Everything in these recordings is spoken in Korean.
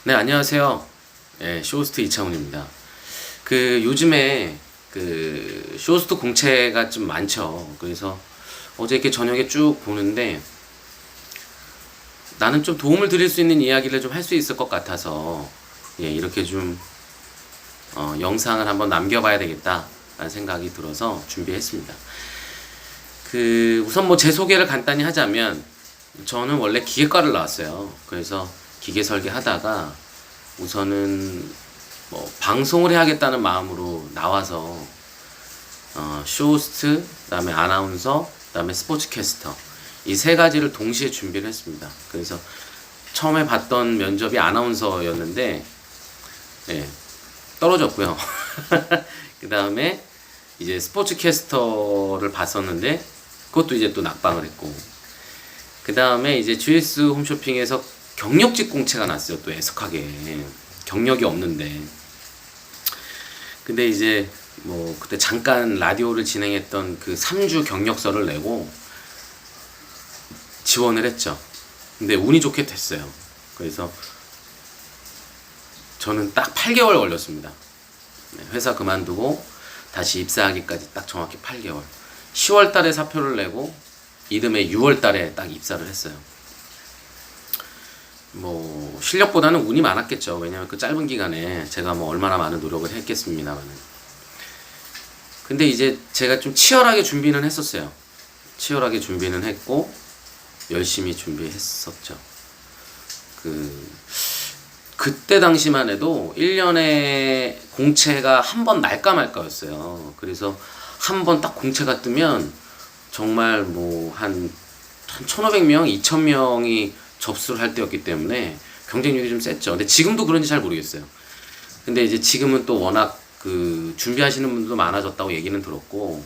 네, 안녕하세요. 쇼호스트 이창훈입니다. 요즘에 쇼호스트 공채가 좀 많죠. 그래서 어제 이렇게 저녁에 쭉 보는데 나는 좀 도움을 드릴 수 있는 이야기를 좀 할 수 있을 것 같아서 이렇게 좀 영상을 한번 남겨봐야 되겠다라는 생각이 들어서 준비했습니다. 우선 뭐 제 소개를 간단히 하자면 저는 원래 기계과를 나왔어요. 그래서 기계 설계 하다가 우선은 뭐 방송을 해야겠다는 마음으로 나와서 쇼호스트, 그다음에 아나운서, 그다음에 스포츠캐스터 이 세 가지를 동시에 준비를 했습니다. 그래서 처음에 봤던 면접이 아나운서였는데 떨어졌고요. 그다음에 이제 스포츠캐스터를 봤었는데 그것도 이제 또 낙방을 했고, 그다음에 이제 GS 홈쇼핑에서 경력직 공채가 났어요. 또 애석하게 경력이 없는데. 근데 이제 뭐 그때 잠깐 라디오를 진행했던 그 3주 경력서를 내고 지원을 했죠. 근데 운이 좋게 됐어요. 그래서 저는 딱 8개월 걸렸습니다. 회사 그만두고 다시 입사하기까지 딱 정확히 8개월. 10월 달에 사표를 내고 이듬해 6월 달에 딱 입사를 했어요. 뭐 실력보다는 운이 많았겠죠. 왜냐면 그 짧은 기간에 제가 뭐 얼마나 많은 노력을 했겠습니다만은. 근데 이제 제가 좀 치열하게 준비는 했었어요. 치열하게 준비는 했고 열심히 준비했었죠. 그때 당시만 해도 1년에 공채가 한 번 날까 말까였어요. 그래서 한 번 딱 공채가 뜨면 정말 뭐 한 1,500명, 2,000명이 접수를 할 때였기 때문에 경쟁률이 좀 셌죠. 근데 지금도 그런지 잘 모르겠어요. 근데 이제 지금은 또 워낙 준비하시는 분들도 많아졌다고 얘기는 들었고,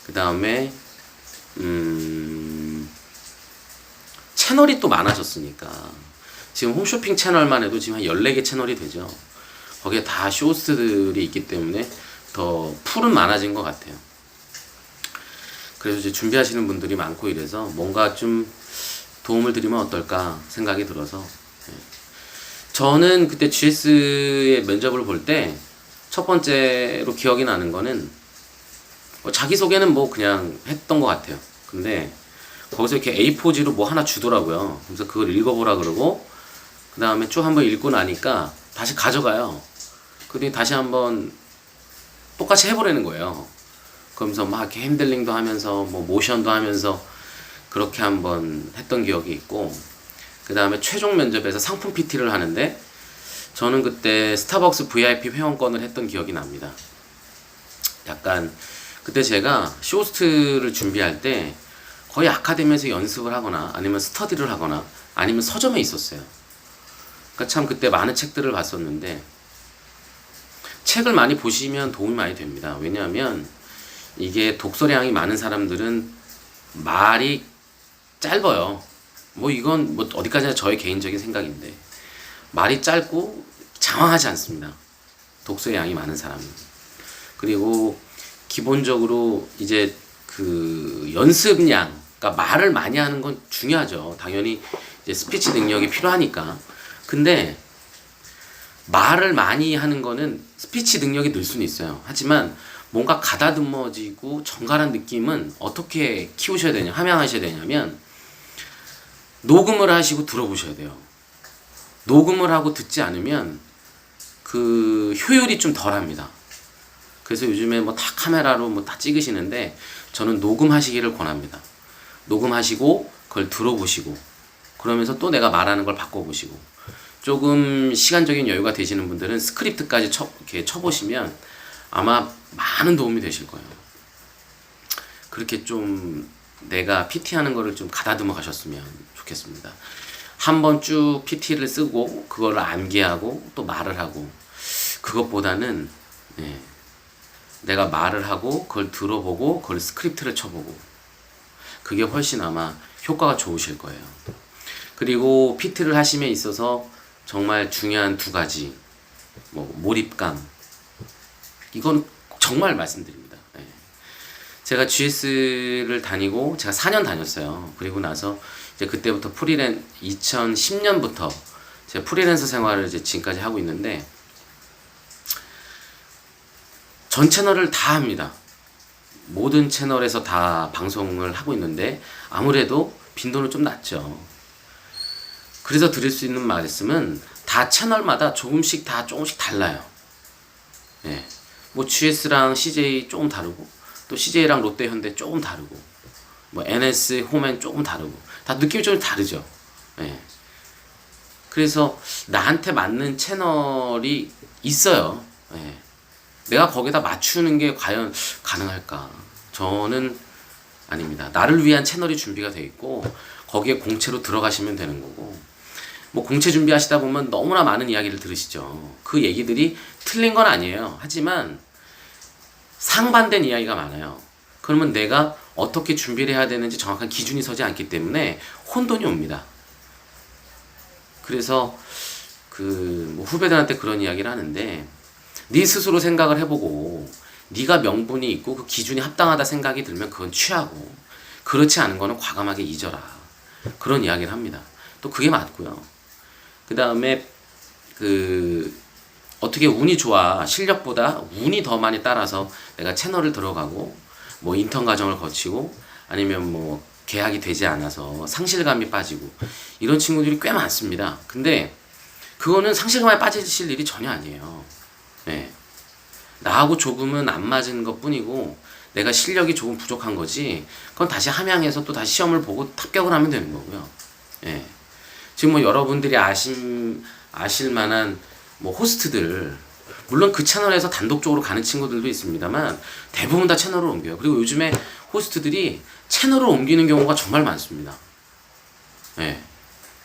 그 다음에 채널이 또 많아졌으니까 지금 홈쇼핑 채널만 해도 지금 한 14개 채널이 되죠. 거기에 다 쇼호스트들이 있기 때문에 더 풀은 많아진 것 같아요. 그래서 이제 준비하시는 분들이 많고 이래서 뭔가 좀 도움을 드리면 어떨까 생각이 들어서, 저는 그때 GS의 면접을 볼 때 첫 번째로 기억이 나는 거는 자기소개는 뭐 그냥 했던 것 같아요. 근데 거기서 이렇게 A4지로 뭐 하나 주더라고요. 그래서 그걸 읽어보라 그러고 그 다음에 쭉 한번 읽고 나니까 다시 가져가요. 그랬더니 다시 한번 똑같이 해보라는 거예요. 그러면서 막 이렇게 핸들링도 하면서 뭐 모션도 하면서 그렇게 한번 했던 기억이 있고, 그 다음에 최종 면접에서 상품 PT를 하는데 저는 그때 스타벅스 VIP 회원권을 했던 기억이 납니다. 약간 그때 제가 쇼호스트를 준비할 때 거의 아카데미에서 연습을 하거나 아니면 스터디를 하거나 아니면 서점에 있었어요. 그러니까 참 그때 많은 책들을 봤었는데, 책을 많이 보시면 도움이 많이 됩니다. 왜냐하면 이게 독서량이 많은 사람들은 말이 짧아요. 뭐 이건 뭐 어디까지나 저의 개인적인 생각인데 말이 짧고 장황하지 않습니다. 독서의 양이 많은 사람은. 그리고 기본적으로 이제 연습량, 그러니까 말을 많이 하는 건 중요하죠. 당연히 이제 스피치 능력이 필요하니까. 근데 말을 많이 하는 거는 스피치 능력이 늘 수는 있어요. 하지만 뭔가 가다듬어지고 정갈한 느낌은 어떻게 키우셔야 되냐, 함양하셔야 되냐면 녹음을 하시고 들어보셔야 돼요. 녹음을 하고 듣지 않으면 효율이 좀 덜합니다. 그래서 요즘에 뭐 다 카메라로 뭐 다 찍으시는데 저는 녹음하시기를 권합니다. 녹음하시고 그걸 들어보시고 그러면서 또 내가 말하는 걸 바꿔보시고, 조금 시간적인 여유가 되시는 분들은 스크립트까지 이렇게 쳐보시면 아마 많은 도움이 되실 거예요. 그렇게 좀 내가 PT 하는 거를 좀 가다듬어 가셨으면 좋겠습니다. 한번 쭉 PT를 쓰고 그걸 암기하고 또 말을 하고, 그것보다는 내가 말을 하고 그걸 들어보고 그걸 스크립트를 쳐보고, 그게 훨씬 아마 효과가 좋으실 거예요. 그리고 PT를 하심에 있어서 정말 중요한 두 가지, 뭐 몰입감, 이건 정말 말씀드립니다. 제가 GS를 다니고 제가 4년 다녔어요. 그리고 나서 이제 그때부터 2010년부터 제가 프리랜서 생활을 이제 지금까지 하고 있는데 전 채널을 다 합니다. 모든 채널에서 다 방송을 하고 있는데 아무래도 빈도는 좀 낮죠. 그래서 드릴 수 있는 말씀은 다 채널마다 조금씩 다 조금씩 달라요. 예. 뭐 GS랑 CJ 조금 다르고 또 CJ랑 롯데 현대 조금 다르고 뭐 NS 홈앤 조금 다르고 다 느낌이 좀 다르죠. 예. 그래서 나한테 맞는 채널이 있어요. 예. 내가 거기다 맞추는 게 과연 가능할까? 저는 아닙니다. 나를 위한 채널이 준비가 돼 있고 거기에 공채로 들어가시면 되는 거고 뭐 공채 준비하시다 보면 너무나 많은 이야기를 들으시죠. 그 얘기들이 틀린 건 아니에요. 하지만 상반된 이야기가 많아요. 그러면 내가 어떻게 준비를 해야 되는지 정확한 기준이 서지 않기 때문에 혼돈이 옵니다. 그래서 뭐 후배들한테 그런 이야기를 하는데 네 스스로 생각을 해보고 네가 명분이 있고 그 기준이 합당하다 생각이 들면 그건 취하고 그렇지 않은 거는 과감하게 잊어라. 그런 이야기를 합니다. 또 그게 맞고요. 그 다음에 어떻게 운이 좋아 실력보다 운이 더 많이 따라서 내가 채널을 들어가고 뭐 인턴 과정을 거치고 아니면 뭐 계약이 되지 않아서 상실감이 빠지고 이런 친구들이 꽤 많습니다. 근데 그거는 상실감에 빠지실 일이 전혀 아니에요. 네. 나하고 조금은 안 맞은 것 뿐이고 내가 실력이 조금 부족한 거지 그건 다시 함양해서 또 다시 시험을 보고 합격을 하면 되는 거고요. 네. 지금 뭐 여러분들이 아실 만한 뭐 호스트들 물론 그 채널에서 단독적으로 가는 친구들도 있습니다만 대부분 다 채널을 옮겨요. 그리고 요즘에 호스트들이 채널을 옮기는 경우가 정말 많습니다. 네.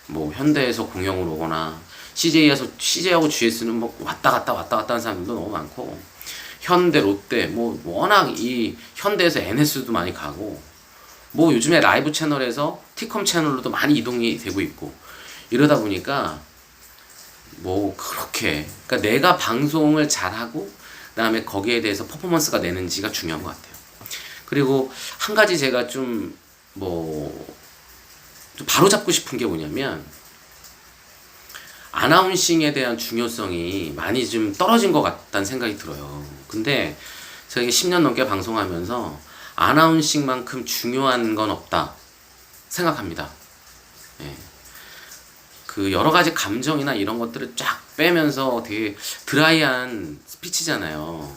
뭐 현대에서 공영으로 오거나 CJ하고 GS는 뭐 왔다 갔다 하는 사람들도 너무 많고 현대, 롯데 뭐 워낙 이 현대에서 NS도 많이 가고 뭐 요즘에 라이브 채널에서 T컴 채널로도 많이 이동이 되고 있고 이러다 보니까 뭐 그렇게 그러니까 내가 방송을 잘하고 그다음에 거기에 대해서 퍼포먼스가 내는지가 중요한 것 같아요. 그리고 한 가지 제가 좀 바로잡고 싶은 게 뭐냐면 아나운싱에 대한 중요성이 많이 좀 떨어진 것 같다는 생각이 들어요. 근데 제가 10년 넘게 방송하면서 아나운싱만큼 중요한 건 없다 생각합니다. 예. 그 여러 가지 감정이나 이런 것들을 쫙 빼면서 되게 드라이한 스피치잖아요.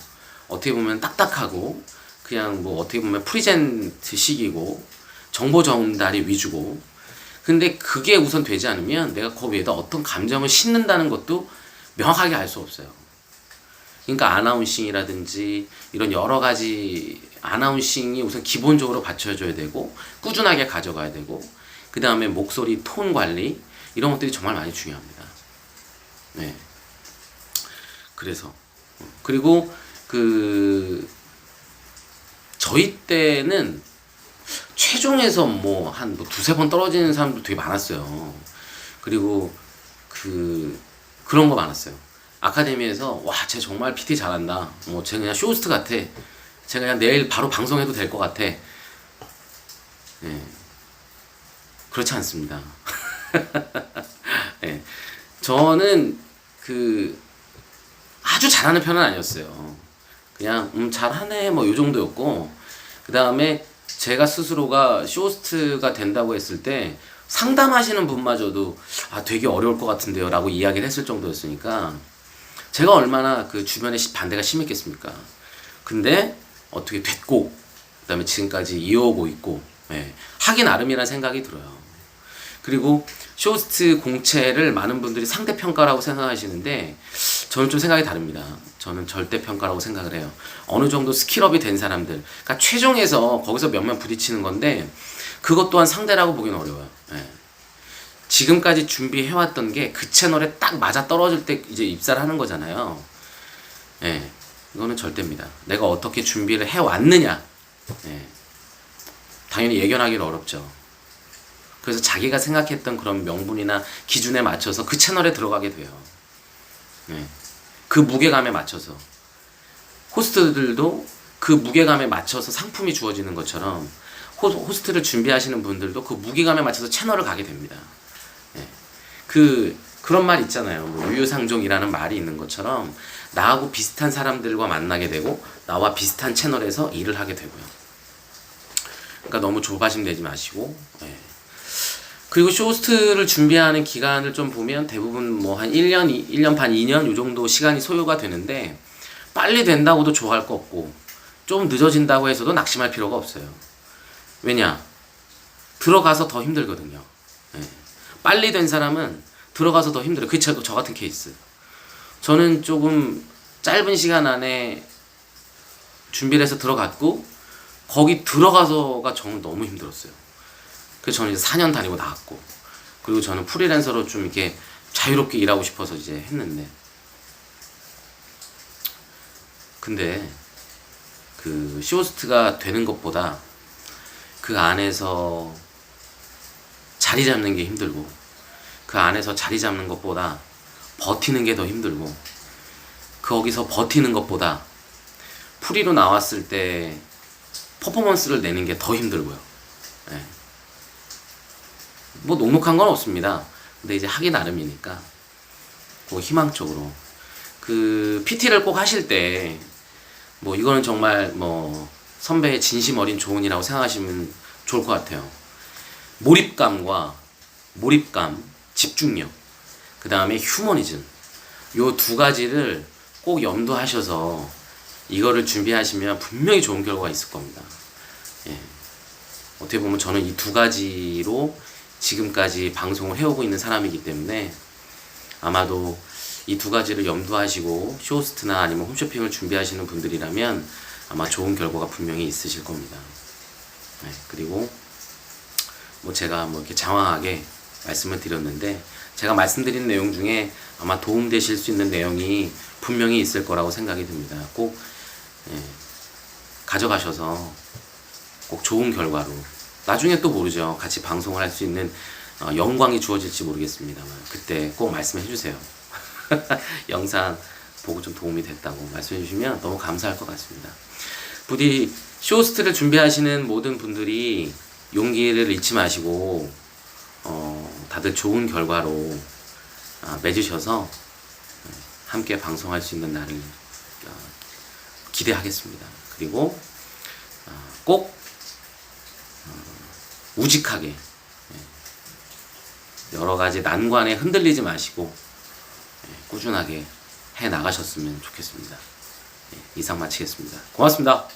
어떻게 보면 딱딱하고 그냥 뭐 어떻게 보면 프리젠트식이고 정보 전달이 위주고 근데 그게 우선 되지 않으면 내가 그 위에다 어떤 감정을 싣는다는 것도 명확하게 알 수 없어요. 그러니까 아나운싱이라든지 이런 여러 가지 아나운싱이 우선 기본적으로 받쳐줘야 되고 꾸준하게 가져가야 되고 그 다음에 목소리 톤 관리 이런 것들이 정말 많이 중요합니다. 네. 그래서 그리고 저희 때는 최종에서 뭐 한 두세 번 떨어지는 사람도 되게 많았어요. 그리고 그런 거 많았어요. 아카데미에서 와, 쟤 정말 PT 잘한다. 뭐 쟤 그냥 쇼호스트 같아. 쟤 그냥 내일 바로 방송해도 될 것 같아. 예. 그렇지 않습니다. 예. 저는 아주 잘하는 편은 아니었어요. 그냥 잘하네 뭐 요 정도였고 그 다음에 제가 스스로가 쇼호스트가 된다고 했을 때 상담하시는 분마저도 되게 어려울 것 같은데요 라고 이야기를 했을 정도였으니까 제가 얼마나 그 주변에 반대가 심했겠습니까. 근데 어떻게 됐고 그 다음에 지금까지 이어오고 있고 하기 나름이라는 생각이 들어요. 그리고 쇼호스트 공채를 많은 분들이 상대평가라고 생각하시는데 저는 좀 생각이 다릅니다. 저는 절대평가라고 생각을 해요. 어느 정도 스킬업이 된 사람들 그러니까 최종에서 거기서 몇몇 부딪히는 건데 그것 또한 상대라고 보기는 어려워요. 지금까지 준비해왔던 게 그 채널에 딱 맞아 떨어질 때 이제 입사를 하는 거잖아요. 이거는 절대입니다. 내가 어떻게 준비를 해왔느냐 당연히 예견하기는 어렵죠. 그래서 자기가 생각했던 그런 명분이나 기준에 맞춰서 그 채널에 들어가게 돼요. 그 무게감에 맞춰서 호스트들도 그 무게감에 맞춰서 상품이 주어지는 것처럼 호스트를 준비하시는 분들도 그 무게감에 맞춰서 채널을 가게 됩니다. 그런 말 있잖아요. 뭐 유유상종이라는 말이 있는 것처럼 나하고 비슷한 사람들과 만나게 되고 나와 비슷한 채널에서 일을 하게 되고요. 그러니까 너무 조바심 내지 마시고. 예. 그리고 쇼호스트를 준비하는 기간을 좀 보면 대부분 뭐 한 1년, 1년 반, 2년 요 정도 시간이 소요가 되는데 빨리 된다고도 좋아할 거 없고 좀 늦어진다고 해서도 낙심할 필요가 없어요. 왜냐? 들어가서 더 힘들거든요. 예. 빨리 된 사람은 들어가서 더 힘들어요. 그게 저 같은 케이스. 저는 조금 짧은 시간 안에 준비를 해서 들어갔고 거기 들어가서가 저는 너무 힘들었어요. 그래서 저는 이제 4년 다니고 나왔고 그리고 저는 프리랜서로 좀 이렇게 자유롭게 일하고 싶어서 이제 했는데 근데 그 쇼호스트가 되는 것보다 그 안에서 자리 잡는 게 힘들고 그 안에서 자리 잡는 것보다 버티는 게 더 힘들고 거기서 버티는 것보다 프리로 나왔을 때 퍼포먼스를 내는 게 더 힘들고요. 예. 뭐 녹록한 건 없습니다. 근데 이제 하기 나름이니까 그 희망적으로 그 PT를 꼭 하실 때 뭐 이거는 정말 뭐 선배의 진심 어린 조언이라고 생각하시면 좋을 것 같아요. 몰입감, 집중력, 그 다음에 휴머니즘 요 두 가지를 꼭 염두하셔서 이거를 준비하시면 분명히 좋은 결과가 있을 겁니다. 예. 어떻게 보면 저는 이 두 가지로 지금까지 방송을 해오고 있는 사람이기 때문에 아마도 이 두 가지를 염두하시고 쇼호스트나 아니면 홈쇼핑을 준비하시는 분들이라면 아마 좋은 결과가 분명히 있으실 겁니다. 네, 그리고 뭐 제가 뭐 이렇게 장황하게 말씀을 드렸는데 제가 말씀드린 내용 중에 아마 도움되실 수 있는 내용이 분명히 있을 거라고 생각이 듭니다. 꼭 가져가셔서 꼭 좋은 결과로 나중에 또 모르죠. 같이 방송을 할 수 있는 영광이 주어질지 모르겠습니다만 그때 꼭 말씀해 주세요. 영상 보고 좀 도움이 됐다고 말씀해 주시면 너무 감사할 것 같습니다. 부디 쇼호스트를 준비하시는 모든 분들이 용기를 잃지 마시고 다들 좋은 결과로 맺으셔서 함께 방송할 수 있는 날을 기대하겠습니다. 그리고 꼭 우직하게 여러 가지 난관에 흔들리지 마시고 꾸준하게 해 나가셨으면 좋겠습니다. 이상 마치겠습니다. 고맙습니다.